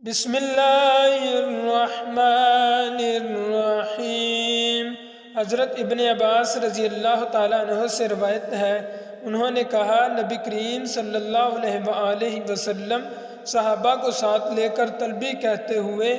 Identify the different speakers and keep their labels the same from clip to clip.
Speaker 1: بسم اللہ الرحمن الرحیم۔ حضرت ابن عباس رضی اللہ تعالیٰ عنہ سے روایت ہے، انہوں نے کہا نبی کریم صلی اللہ علیہ وآلہ وسلم صحابہ کو ساتھ لے کر تلبیہ کہتے ہوئے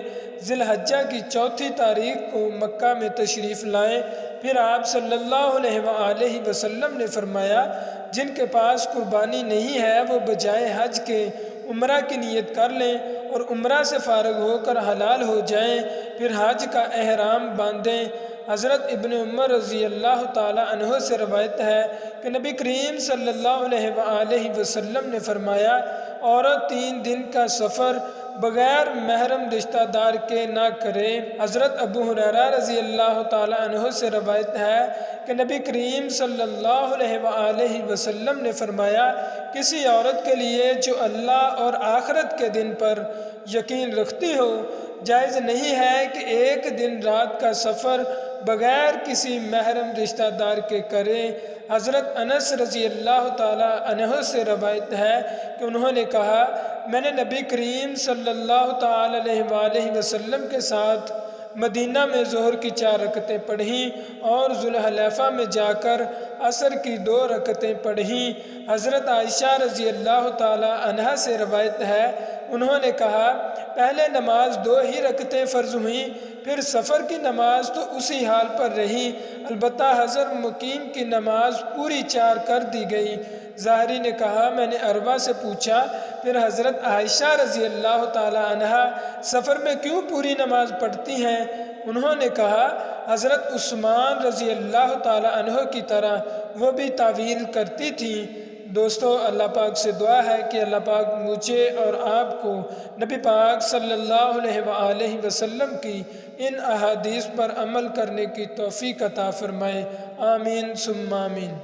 Speaker 1: ذی الحجہ کی 4 تاریخ کو مکہ میں تشریف لائے۔ پھر آپ صلی اللہ علیہ وآلہ وسلم نے فرمایا، جن کے پاس قربانی نہیں ہے وہ بجائے حج کے عمرہ کی نیت کر لیں اور عمرہ سے فارغ ہو کر حلال ہو جائیں، پھر حج کا احرام باندھیں۔ حضرت ابن عمر رضی اللہ تعالی عنہ سے روایت ہے کہ نبی کریم صلی اللہ علیہ وآلہ وسلم نے فرمایا، عورت 3 دن کا سفر بغیر محرم رشتہ دار کے نہ کرے۔ حضرت ابو ہریرہ رضی اللہ تعالی عنہ سے روایت ہے کہ نبی کریم صلی اللہ علیہ وآلہ وسلم نے فرمایا، کسی عورت کے لیے جو اللہ اور آخرت کے دن پر یقین رکھتی ہو، جائز نہیں ہے کہ 1 دن رات کا سفر بغیر کسی محرم رشتہ دار کے کرے۔ حضرت انس رضی اللہ تعالی عنہ سے روایت ہے کہ انہوں نے کہا، میں نے نبی کریم صلی اللہ تعالی علیہ وآلہ وسلم کے ساتھ مدینہ میں ظہر کی 4 رکعتیں پڑھیں اور ذوالحلیفہ میں جا کر عصر کی 2 رکعتیں پڑھیں۔ حضرت عائشہ رضی اللہ تعالی عنہا سے روایت ہے، انہوں نے کہا، پہلے نماز 2 ہی رکعتیں فرض ہوئیں، پھر سفر کی نماز تو اسی حال پر رہی، البتہ حضر مقیم کی نماز پوری 4 کر دی گئی۔ ظاہری نے کہا، میں نے عروہ سے پوچھا، پھر حضرت عائشہ رضی اللہ تعالی عنہا سفر میں کیوں پوری نماز پڑھتی ہیں؟ انہوں نے کہا، حضرت عثمان رضی اللہ تعالی عنہ کی طرح وہ بھی تعویل کرتی تھیں۔ دوستو، اللہ پاک سے دعا ہے کہ اللہ پاک مجھے اور آپ کو نبی پاک صلی اللہ علیہ وآلہ وسلم کی ان احادیث پر عمل کرنے کی توفیق عطا فرمائے۔ آمین ثم آمین۔